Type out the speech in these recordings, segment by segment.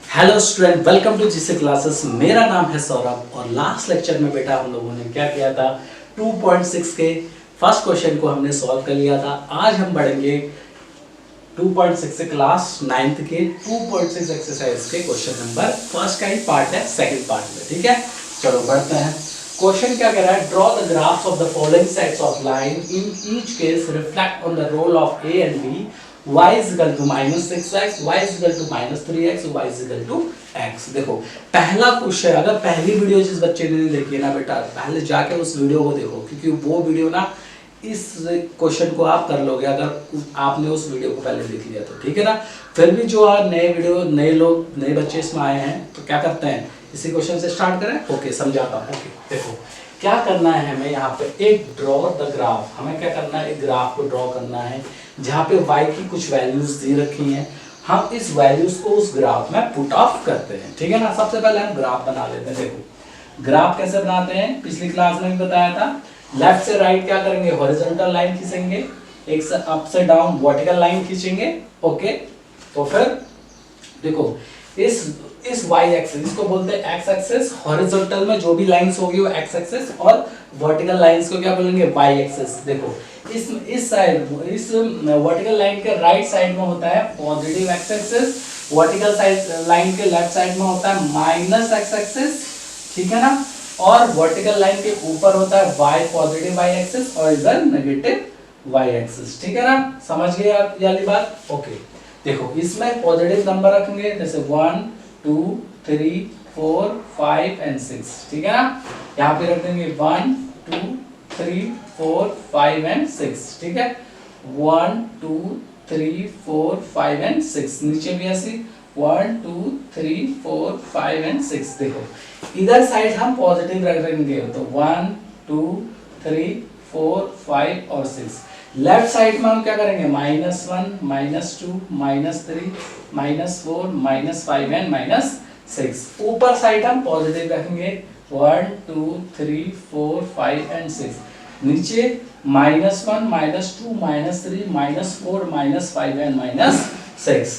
Hello student, welcome to GC classes. मेरा नाम है सौरभ और लास्ट लेक्चर में बेटा हम लोगों ने क्या किया था, 2.6 के फर्स्ट क्वेश्चन को हमने सॉल्व कर लिया था। आज हम बढ़ेंगे 2.6 से क्लास 9th के 2.6 एक्सरसाइज के क्वेश्चन नंबर फर्स्ट का ही पार्ट है, सेकंड पार्ट में। ठीक है, चलो बढ़ते हैं। क्वेश्चन क्या कह रहा है, draw the graphs of the following sets of line in each case reflect on the role of a and b y is equal to -6x, y is equal to -3x, y is equal to x। देखो पहला question, अगर पहली video जिस बच्चे ने देखी है ना बेटा, पहले जाके उस वीडियो को देखो, क्योंकि वो वीडियो ना इस क्वेश्चन को आप कर लोगे अगर आपने उस वीडियो को पहले देख लिया तो। ठीक है ना। फिर भी जो नए वीडियो, नए लोग, नए बच्चे इसमें आए हैं तो क्या करते हैं, इसी क्वेश्चन से स्टार्ट करें। ओके, समझाता हूँ। ओके देखो क्या करना है हमें, यहाँ पे एक ड्रॉ द ग्राफ, हमें क्या करना है, एक ग्राफ को ड्रॉ करना है जहाँ पे y की कुछ वैल्यूज दी रखी हैं। हम इस वैल्यूज को उस ग्राफ में पुट ऑफ करते हैं। ठीक है ना। सबसे पहले हम ग्राफ बना लेते हैं। देखो ग्राफ कैसे बनाते हैं, पिछली क्लास में भी बताया था। लेफ्ट से राइट क्या करेंगे, हॉरिजॉन्टल लाइन खींचेंगे, एक से अप से डाउन वर्टिकल लाइन खींचेंगे। ओके, तो फिर देखो इस y एक्सिस, इसको बोलते हैं x एक्सिस। हॉरिजॉन्टल में जो भी लाइंस होगी वो x एक्सिस, और वर्टिकल लाइंस को क्या बोलेंगे, y एक्सिस। देखो इस साइड, इस वर्टिकल लाइन के राइट साइड में होता है positive x axis, vertical side line के लेफ्ट साइड में होता है माइनस x एक्सिस। ठीक है ना। और वर्टिकल लाइन के ऊपर होता है y, पॉजिटिव y एक्सिस, और इधर नेगेटिव y एक्सिस। ठीक है ना, समझ गए आप ये वाली बात। ओके देखो इसमें पॉजिटिव नंबर रखेंगे, जैसे 1 2 3 4 5 एंड 6। ठीक है ना। यहाँ पे रख देंगे 1 2 3 4 5 एंड 6। ठीक है, 1 2 3 4 5 एंड 6। नीचे भी ऐसी 1 2 3 4 5 एंड 6। देखो इधर साइड हम पॉजिटिव रख देंगे, तो 1 2 3 4 5 और 6। लेफ्ट साइड में हम क्या करेंगे, -1 -2 -3 -4 -5 एंड -6। ऊपर साइड हम पॉजिटिव रखेंगे, 1 2 3 4 5 एंड 6। नीचे -1 -2 -3 -4 -5 एंड -6।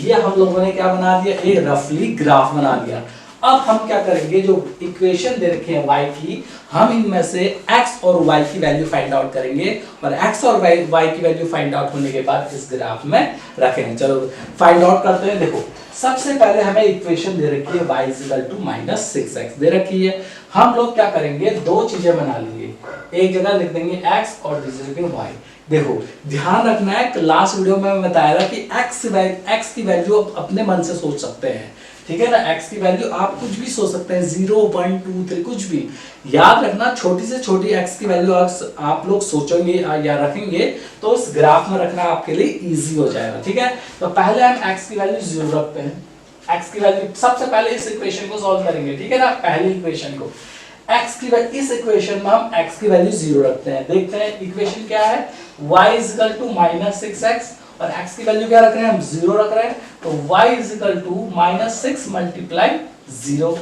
ये हम लोगों ने क्या बना दिया, एक रफली ग्राफ बना दिया। अब हम क्या करेंगे, जो इक्वेशन दे रखे हैं y की, हम इनमें से x और y की वैल्यू फाइंड आउट करेंगे, और x और y की वैल्यू फाइंड आउट होने के बाद इस ग्राफ में रखेंगे। चलो फाइंड आउट करते हैं। देखो सबसे पहले हमें इक्वेशन दे रखी है y -6x दे रखी है। हम लोग क्या करेंगे, दो चीजें बना लेंगे, एक जगह लिख देंगे x और दूसरी जगह y। देखो ध्यान रखना है, लास्ट वीडियो में मैं बताया था कि x की वैल्यू अपने मन से सोच सकते हैं। ठीक है ना, x की वैल्यू आप कुछ भी सोच सकते हैं, 0 1 2 3 कुछ भी। याद रखना, छोटी से छोटी x की वैल्यू आप लोग सोचेंगे या रखेंगे तो उस ग्राफ में रखना आपके लिए इजी हो जाएगा। ठीक है, तो पहले हम x की वैल्यू 0 रखते हैं। x की वैल्यू सबसे पहले इस इक्वेशन को सॉल्व करेंगे। ठीक है ना, पहली इक्वेशन को x की वैल्यू, इस इक्वेशन में हम x की वैल्यू 0 रखते हैं। देखते हैं इक्वेशन क्या है, y -6x, और x की वैल्यू क्या रख रहे हैं, हम 0 रख रहे हैं, तो y -6 × 0।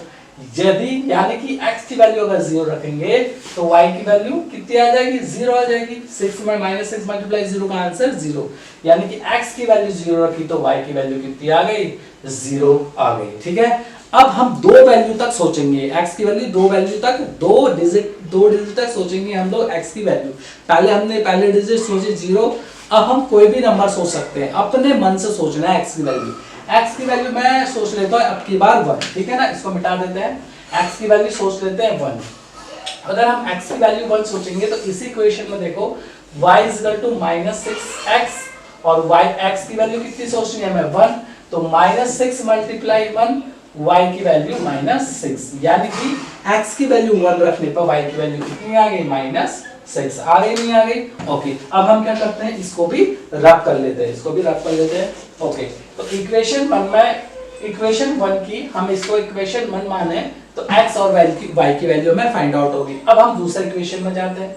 यदि यानी कि x की वैल्यू अगर 0 रखेंगे तो y की वैल्यू कितनी आ जाएगी, 0 आ जाएगी। 6 में -6 × 0 का आंसर 0, यानी कि x की वैल्यू 0 रखी तो y की वैल्यू कितनी आ गई, 0 आ गई। ठीक है, अब हम दो वैल्यू तक सोचेंगे, x की वैल्यू दो वैल्यू तक, दो डिजिट तक सोचेंगे हम लोग x की वैल्यू। पहले हमने पहले डिजिट सोचे 0, अब हम कोई भी नंबर सोच सकते हैं, अपने मन से सोचना है x की वैल्यू। x की वैल्यू मैं सोच लेता हूं अब की बार 1। ठीक है ना, इसको मिटा देते हैं, x की वैल्यू सोच लेते हैं 1। अगर हम x की वैल्यू 1 सोचेंगे तो इसी इक्वेशन में देखो y -6x, और y x की वैल्यू कितनी सोचनी है हमें, 1, तो -6 × 1, y की वैल्यू -6, यानी कि x की वैल्यू 1 रखने पर y की वैल्यू कितनी आ गई, -6 आ गई, नहीं आ गई। ओके, अब हम क्या करते हैं, इसको भी रब कर लेते हैं, इसको भी रब कर लेते हैं। ओके, तो इक्वेशन 1 में, इक्वेशन 1 की हम इसको इक्वेशन 1 माने तो x और y की वैल्यू हमें फाइंड आउट होगी। अब हम दूसरे इक्वेशन में जाते हैं।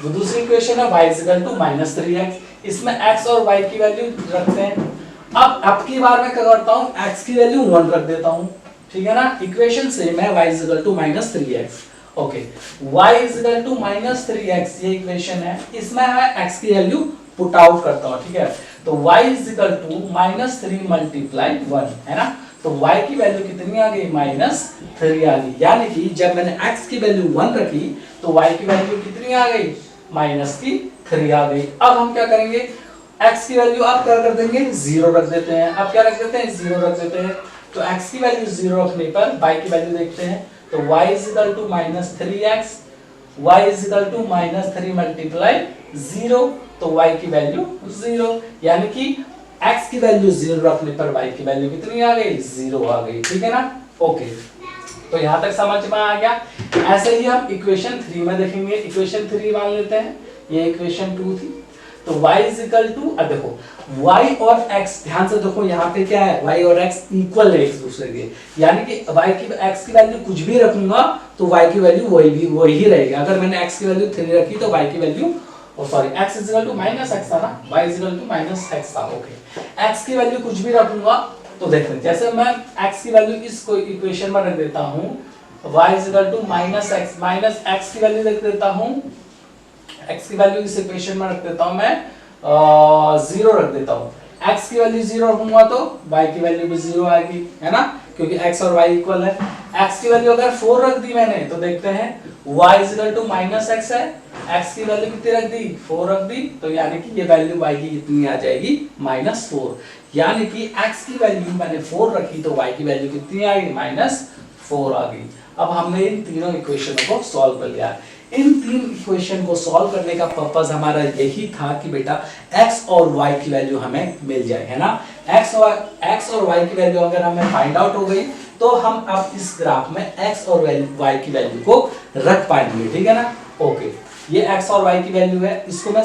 वो दूसरी इक्वेशन है y -3x, इसमें x और y की वैल्यू रखते हैं। अब की बार मैं क्या करता हूं, x की वैल्यू 1 रख देता हूं। ठीक है ना, इक्वेशन सेम है, y -3x। Okay, y -3x ये इक्वेशन है, इसमें मैं x की वैल्यू पुट आउट करता हूं। ठीक है, तो y -3 × 1 है ना, तो y की वैल्यू कितनी आ गई, -3 आ गई। यानी कि जब मैंने x की वैल्यू 1 रखी तो y की वैल्यू कितनी आ गई, -3 आ गई। अब हम क्या करेंगे, x की वैल्यू आप क्या कर देंगे, 0 रख देते हैं। अब क्या रख देते हैं, 0 रख देते हैं। तो x की वैल्यू 0 रखने पर y की वैल्यू देखते हैं, तो y -3x, y -3 मल्टीप्लाई 0, तो y की वैल्यू 0। यानी कि x की वैल्यू 0 रखने पर y की वैल्यू कितनी आ गई, 0 आ गई। ठीक है ना, ओके। तो यहां तक समझ में आ गया। ऐसे ही हम इक्वेशन 3 में देखेंगे। इक्वेशन 3 मान लेते हैं, ये इक्वेशन 2 थी। तो y देखो y और x, ध्यान से देखो यहाँ पे क्या है, y और x इक्वल है एक दूसरे के। यानी कि x की वैल्यू कुछ भी रखूंगा तो y की वैल्यू वही रहेगी। अगर मैंने x की वैल्यू 3 रखी तो y की वैल्यू x -x था ना, y -x था। ओके, x की वैल्यू कुछ भी रखूंगा तो देखते हैं, जैसे मैं x की वैल्यू इस इक्वेशन में रख देता हूं, y -x की वैल्यू रख देता हूं, x की वैल्यू इस इक्वेशन में रख देता हूं मैं 0 रख देता हूं। x की वैल्यू 0 रखूंगा तो y की वैल्यू भी 0 आएगी, है ना, क्योंकि x और y इक्वल है। x की वैल्यू अगर 4 रख दी मैंने तो देखते हैं y -x है, x की वैल्यू कितनी रख दी, 4 रख दी, तो यानी कि ये वैल्यू y की कितनी आ जाएगी, -4। यानी कि x की वैल्यू मैंने 4 रखी तो y की वैल्यू कितनी आ गई, -4 आ गई। अब हमने इन तीनों इक्वेशनों को सॉल्व कर लिया। इन तीन इक्वेशन को सॉल्व करने का पर्पस हमारा यही था कि बेटा x और y की वैल्यू हमें मिल जाए, है ना। x और y की वैल्यू अगर हमें फाइंड आउट हो गई तो हम अब इस ग्राफ में x और y की वैल्यू को रख पाएंगे, ठीक है ना। ओके, ये x और y की वैल्यू है, इसको मैं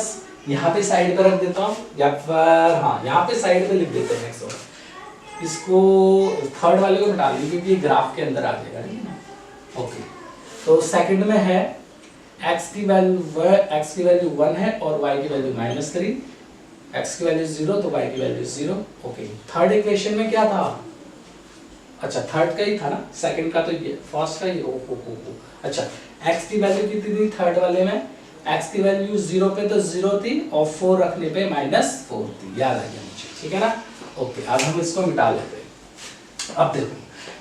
यहाँ पे साइड पे रख देता हूँ, या फिर हाँ यहाँ पे साइड पे लिख देते हैं x और, इसको थर्ड वाले को मिटा लीजिए क्योंकि ग्राफ के अंदर आ जाएगा, ठीक है ना। ओके, तो सेकंड में है x की वैल्यू 1 है और y की वैल्यू -3, x की वैल्यू 0 तो y की वैल्यू 0। ओके, थर्ड इक्वेशन में क्या था, अच्छा थर्ड का ही था ना, सेकंड का तो ये, फर्स्ट का ही हो। अच्छा, x की वैल्यू कितनी थी थर्ड वाले में, x की वैल्यू 0 पे तो 0 थी और 4 रखने पे -4 थी, याद आ गया मुझे, ठीक है ना। ओके, अब हम इसको मिटा लेते हैं। अब देखो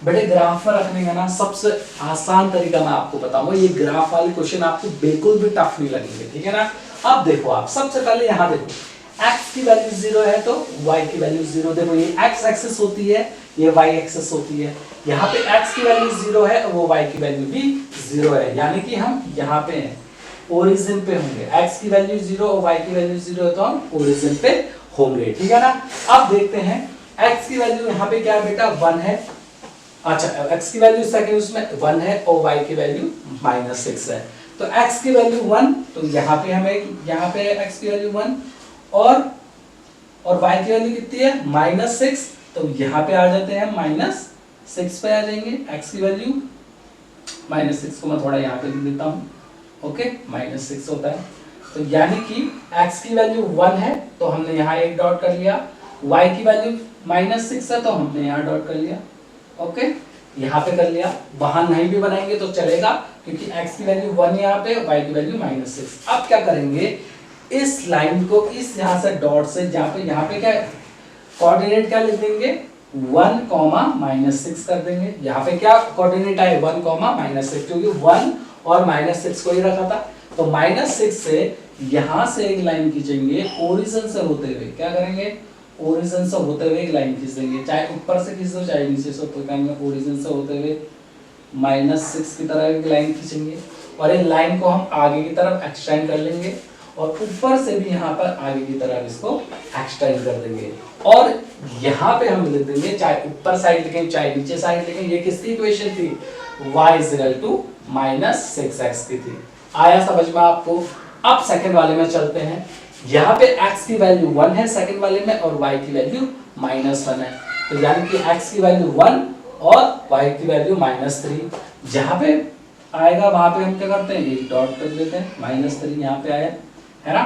बेटे, ग्राफ में रखने का ना सबसे आसान तरीका मैं आपको बताऊंगा, ये ग्राफ वाले क्वेश्चन आपको बिल्कुल भी टफ नहीं लगेंगे, ठीक है ना। अब देखो, आप सबसे पहले यहाँ देखो, x की वैल्यू 0 है तो y की वैल्यू 0, देखो ये x एक्सिस होती है, ये y एक्सिस होती है। यहाँ पे x की वैल्यू 0 है और वो y की वैल्यू भी 0 है, यानी कि हम यहाँ पे हैं, ओरिजिन पे होंगे। x की वैल्यू 0 और y की वैल्यू 0 है तो हम ओरिजिन पे होंगे, ठीक है ना। अब देखते हैं x की वैल्यू यहाँ पे क्या है बेटा, 1 है। अच्छा, x की वैल्यू सेकंड उसमें 1 है और y की वैल्यू -6 है। तो x की वैल्यू 1, तो यहाँ पे हमें यहाँ पे x की वैल्यू 1 और y की वैल्यू कितनी है, -6, तो यहाँ पे आ जाते हैं -6 पे आ जाएंगे। x की वैल्यू -6 को मैं थोड़ा यहाँ पे लिख देता हूँ, ओके, -6 होता है। तो यानी कि x की वैल्यू 1 है तो हमने यहाँ एक डॉट कर लिया, y की वैल्यू -6 है तो हमने यहाँ डॉट कर लिया, ओके, यहाँ पे कर लिया। वहां नहीं भी बनाएंगे तो चलेगा क्योंकि x की वैल्यू 1 यहाँ पे, y की वैल्यू -6। अब क्या करेंगे, इस लाइन को इस यहाँ से डॉट से यहाँ पे क्या कोऑर्डिनेट क्या लिख देंगे, 1, -6 कर देंगे। यहाँ पे क्या कोऑर्डिनेट आए, 1, -6, क्योंकि 1 और -6 को ही रखा था। तो -6 से यहाँ से एक लाइन खींचेंगे, ओरिजिन से होते हुए क्या करेंगे, ओरिजिन से होते हुए एक लाइन खींच देंगे, चाहे ऊपर से खींच दो चाहे नीचे से, तो कहेंगे ओरिजिन से होते हुए -6 की तरह एक लाइन खींचेंगे और ये लाइन को हम आगे की तरफ एक्सटेंड कर लेंगे और ऊपर से भी यहाँ पर आगे की तरफ इसको एक्सटेंड कर देंगे और यहाँ पे हम लिख देंगे, चाहे ऊपर साइड लिखें चाहे नीचे साइड लिखें, ये किसकी इक्वेशन थी, y -6x की थी। आया समझ में आपको। अब सेकंड वाले में चलते हैं, यहाँ पे x की वैल्यू 1 है सेकंड वाले में और y की वैल्यू -1 है, तो यानी कि x की वैल्यू 1 और y की वैल्यू -3। जहाँ पे आएगा वहां पे हम क्या करते हैं, एक डॉट कर देते हैं, -3 यहाँ पे आया है ना,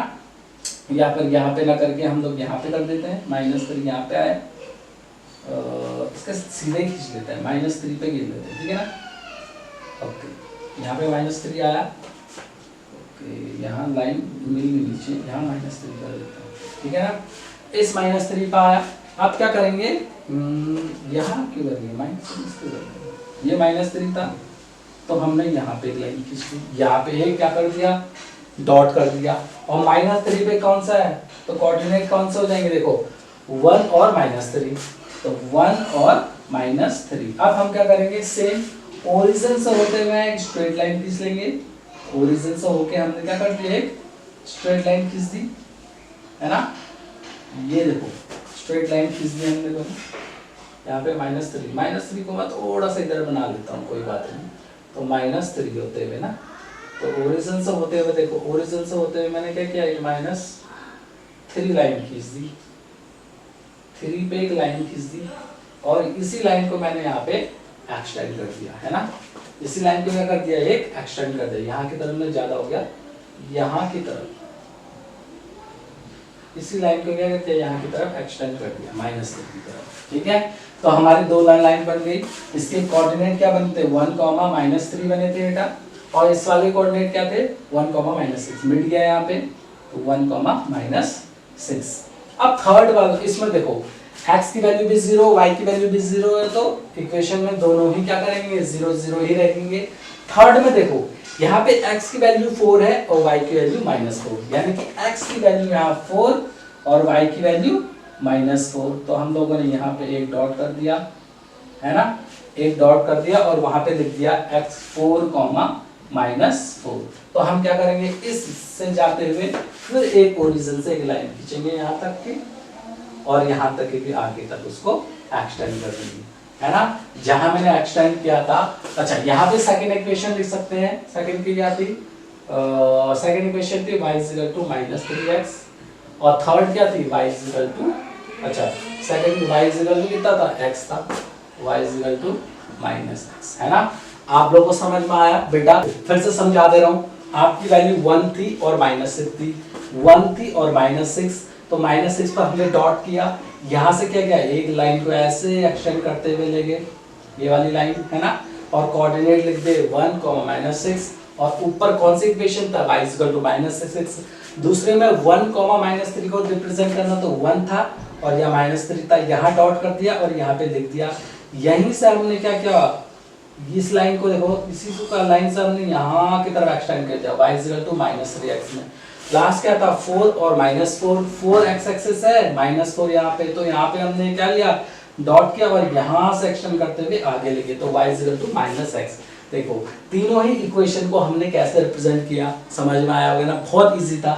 या फिर यहाँ पे ना करके हम लोग यहाँ पे कर देते हैं, -3 यहाँ पे आया, इसका सीधे खींच लेते हैं, -3 पे गिर लेते हैं, ठीक है ना। ओके, यहाँ पे -3 आया, यहाँ लाइन मिल नीचे, यहाँ -3 कर देता हूँ, ठीक है ना। इस -3 पे आया अब क्या करेंगे, यहाँ क्यों करेंगे -3 क्यों करेंगे, ये -3 था तो हमने यहाँ पे एक लाइन खींच दी, यहाँ पे एक क्या कर दिया, डॉट कर दिया, और -3 पे कौन सा है, तो कोऑर्डिनेट कौन से हो जाएंगे, देखो 1 और -3, तो 1 और -3। अब हम क्या करेंगे, सेम ओरिजिन से होते हुए एक स्ट्रेट लाइन खींच लेंगे, ओरिजिन से होके हमने क्या कर दिया, एक स्ट्रेट लाइन खींच दी, है ना, ये देखो स्ट्रेट लाइन खींच दी हमने, देखो यहाँ पे -3 को मैं थोड़ा सा इधर बना लेता हूँ, कोई बात नहीं, तो -3 होते हुए ना, तो ओरिजिन से होते हुए देखो, ओरिजिन से होते हुए मैंने क्या किया, -3 लाइन खींच दी, 3 पे एक लाइन खींच दी, और इसी लाइन को मैंने यहाँ पे एक्सटेंड कर दिया, है ना, इसी लाइन को क्या कर दिया, एक एक्सटेंड कर दिया, यहाँ की तरफ में ज्यादा हो गया, यहाँ की तरफ, इसी लाइन को क्या करते हैं, यहाँ की तरफ एक्सटेंड कर दिया, -3 की तरफ, ठीक है। तो हमारी दो लाइन बन गई, इसके कोऑर्डिनेट क्या बनते, 1, -3 बने थे बेटा, और इस वाले कोऑर्डिनेट क्या थे, 1, -6 मिट गया यहाँ पे, तो 1, -6। अब थर्ड वाला, इसमें देखो x की वैल्यू भी 0, y की वैल्यू भी 0 है, तो इक्वेशन में दोनों ही क्या करेंगे, 0 0 ही रहेंगे। थर्ड में देखो यहाँ पे x की वैल्यू 4 है और y की वैल्यू -4, यानी कि x की वैल्यू यहाँ 4 और y की वैल्यू -4, तो हम लोगों ने यहाँ पे एक डॉट कर दिया, है ना, एक डॉट कर दिया और वहां पे लिख दिया x4, -4। तो हम क्या करेंगे, इससे जाते हुए फिर एक ओरिजिन से एक लाइन खींचेंगे यहाँ तक की, और यहाँ तक की आगे तक उसको एक्सटेंड कर देंगे, है ना, जहां मैंने एक्सटेंड किया था। अच्छा, यहाँ पे सेकंड इक्वेशन लिख सकते हैं, सेकंड की क्या थी, सेकंड इक्वेशन थी y -3x, और थर्ड क्या थी, y अच्छा सेकंड y कितना था, x था, y -x, है ना। आप लोगों को समझ में आया बेटा, फिर से समझा दे रहा हूँ, आपकी वैल्यू 1 थी और -6 थी, 1 थी और -6, तो -6 पर हमने डॉट किया, यहाँ से क्या किया, एक लाइन को ऐसे एक्सटेंड करते हुए ले गए, ये वाली लाइन, है ना, और कोऑर्डिनेट लिख दे 1, -6, और ऊपर कौन सी इक्वेशन था, y -6, दूसरे में 1, -3 को रिप्रेजेंट करना, तो 1 था और यह -3 था, यहाँ डॉट कर दिया और यहाँ पे लिख दिया। यहीं से हमने क्या किया, इस लाइन को देखो, इसी का लाइन से हमने यहाँ की तरफ एक्सटेंड कर दिया, y -3x में। लास्ट क्या था, 4 और -4, 4 x एक्सिस है, -4 यहाँ पे, तो यहाँ पे हमने क्या लिया, डॉट किया और यहाँ से एक्सटेंड करते हुए आगे लेके, तो y -x। देखो तीनों ही इक्वेशन को हमने कैसे रिप्रेजेंट किया, समझ में आया होगा ना, बहुत इजी था।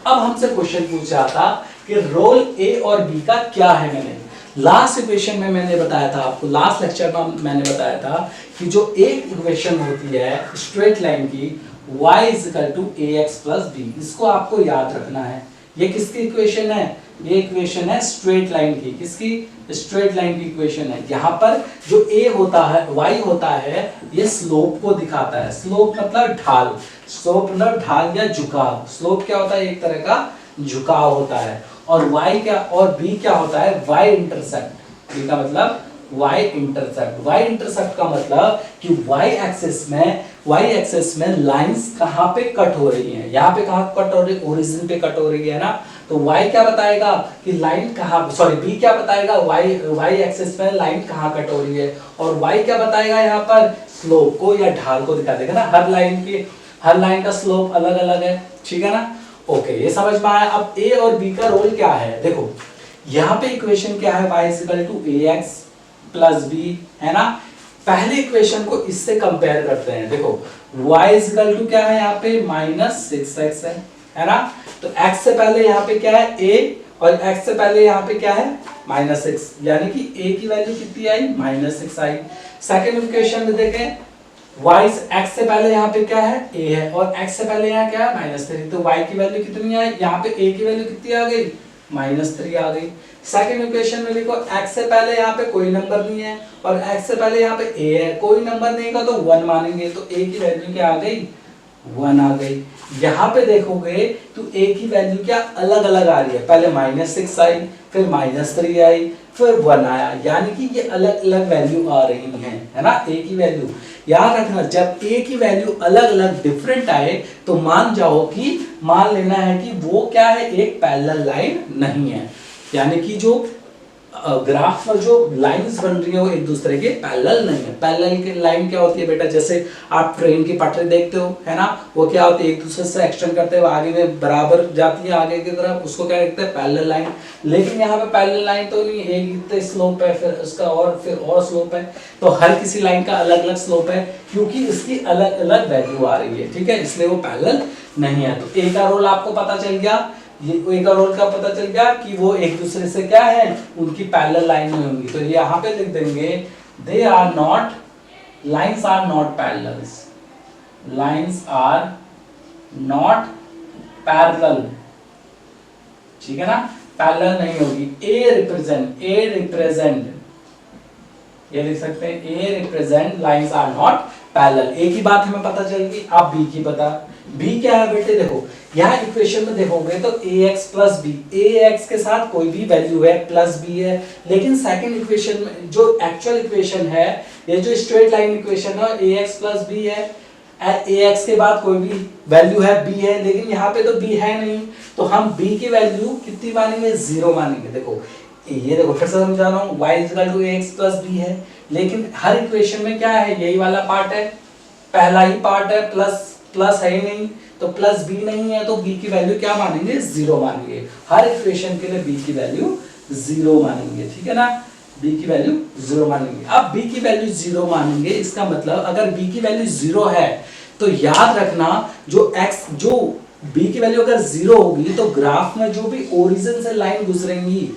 अब हमसे क्वेश्चन पूछा था कि रोल ए और बी का क्या है। मैंने लास्ट इक्वेशन में मैंने बताया था आपको, लास्ट लेक्चर में मैंने बताया था कि जो एक इक्वेशन होती है स्ट्रेट लाइन की, y = ax + b, इसको आपको याद रखना है। ये किसकी इक्वेशन है, ये इक्वेशन है स्ट्रेट लाइन की, किसकी, स्ट्रेट लाइन की इक्वेशन है। यहाँ पर जो a होता है, y होता है, ये स्लोप को दिखाता है, स्लोप मतलब ढाल, स्लोप मतलब ढाल या झुकाव। स्लोप क्या होता है, एक तरह का झुकाव होता है, और y क्या, और b क्या होता है, y इंटरसेप्ट। b का मतलब y इंटरसेप्ट, y इंटरसेप्ट का मतलब कि y एक्सिस में लाइंस कहाँ पे कट हो रही हैं, यहाँ पे कहाँ कट हो रही है, ओरिजिन पे कट हो रही है ना, तो y क्या बताएगा कि लाइन कहाँ, सॉरी b क्या बताएगा, y एक्सिस में लाइन कहाँ कट हो रही है, और y क्या बताएगा यहाँ पर, स्लोप को या ढाल को दिखा देगा ना। हर लाइन का स्लोप अलग अलग है, ठीक है ना। ओके, ये समझ में आया। अब a और b का रोल क्या है, देखो यहाँ पे इक्वेशन क्या है, y = ax + b, है ना। पहले इक्वेशन को इससे कंपेयर करते हैं। देखो y = क्या है, यहाँ पे -6x है ना, तो x से पहले यहाँ पे क्या है a, और x से पहले यहाँ पे क्या है -6, यानी कि a की वैल्यू कितनी आई, -6 आई। सेकंड इक्वेशन में देखें, y x से पहले यहाँ पे क्या है, a है, और x से पहले यहाँ क्या है, -3, तो y की वैल्यू कितनी आई, यहाँ पे a की वैल्यू कितनी आ गई, -3 आ गई। सेकंड इक्वेशन में लिखो, x से पहले यहाँ पे कोई नंबर नहीं है, और x से पहले यहाँ पे a है, कोई नंबर नहीं का तो 1 मानेंगे, तो a की वैल्यू क्या आ गई, 1 आ गई। यहाँ पे देखोगे तो a की वैल्यू क्या अलग अलग आ रही है, पहले -6 आई, फिर -3 आई, फिर 1 आया, यानी कि ये अलग अलग वैल्यू आ रही है ना। a की वैल्यू याद रखना, जब a की वैल्यू अलग अलग डिफरेंट आए तो मान लेना है कि वो क्या है, एक पैरेलल लाइन नहीं है, यानी कि जो ग्राफ पर जो लाइंस बन रही है वो एक दूसरे के पैरेलल नहीं है। पैरेलल की लाइन क्या होती है बेटा, जैसे आप ट्रेन की पटरी देखते हो, है ना, वो क्या होती है, एक दूसरे से एक्सटेंड करते हुए आगे में बराबर जाती है आगे की तरफ, उसको क्या कहते हैं, पैरेलल लाइन। लेकिन यहाँ पे पैरेलल लाइन तो नहीं, एक इतना स्लोप है, फिर उसका और फिर और स्लोप है, तो हर किसी लाइन का अलग अलग स्लोप है, क्योंकि इसकी अलग अलग वैल्यू आ रही है, ठीक है, इसलिए वो पैरेलल नहीं है। तो ए का रोल आपको पता चल गया, ये ए का रोल का पता चल गया कि वो एक दूसरे से क्या है, उनकी पैरेलल लाइन में होंगी। तो यहाँ पे लिख देंगे they are not, lines are not parallels, lines are not parallel, ठीक है ना, पैरेलल नहीं होगी। ए रिप्रेजेंट, ये लिख सकते हैं, A represent lines are not parallel. A की बात हमें पता चल गई, अब बी की बता। बी क्या है बेटे, देखो यहाँ इक्वेशन में देखोगे तो ax प्लस बी, ax के साथ कोई भी वैल्यू है प्लस बी है, लेकिन सेकंड इक्वेशन में जो एक्चुअल इक्वेशन है, ये जो स्ट्रेट लाइन इक्वेशन है, ax प्लस बी है, ax के बाद कोई भी वैल्यू है b है, लेकिन यहाँ पे तो b है नहीं, तो हम b की वैल्यू कितनी मानेंगे, 0 मानेंगे। देखो ये देखो फिर से समझा रहा हूँ, y equal to ax plus b है, लेकिन हर इक्वेशन में क्या है, यही वाला पार्ट है, पहला ही पार्ट है, प्लस प्लस है ही नहीं, तो प्लस बी नहीं है, तो बी की वैल्यू क्या मानेंगे, 0 मानेंगे। हर इक्वेशन के लिए बी की वैल्यू 0 मानेंगे, ठीक है ना, बी की वैल्यू 0 मानेंगे। अब बी की वैल्यू 0 मानेंगे, इसका मतलब अगर बी की वैल्यू 0 है तो याद रखना जो x, जो बी की वैल्यू अगर 0 होगी तो ग्राफ में जो भी ओरिजिन से लाइन गुजरेंगी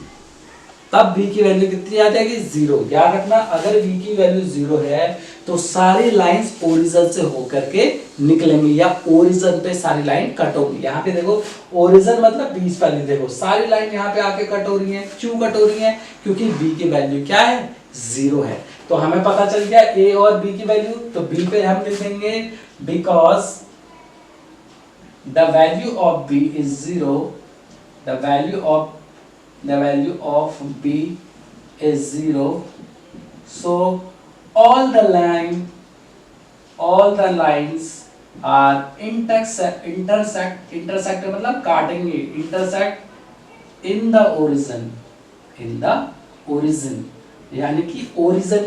तब b की वैल्यू कितनी आ जाएगी, 0। याद रखना अगर b की वैल्यू 0 है तो सारी लाइंस ओरिजिन से होकर के निकलेंगी, या ओरिजिन पे सारी लाइन कट होगी। यहाँ पे देखो ओरिजिन मतलब बीच वाली, देखो सारी लाइन यहाँ पे आके कट हो रही है, क्यों कट हो रही है, क्योंकि b की वैल्यू क्या है, 0 है। तो हमें पता चल गया a और b की वैल्यू, तो b पे हम लिख देंगे because the value of b is 0, the value of b is 0, so all the lines are intersect मतलब काटेंगे, intersect in the origin, यानी कि origin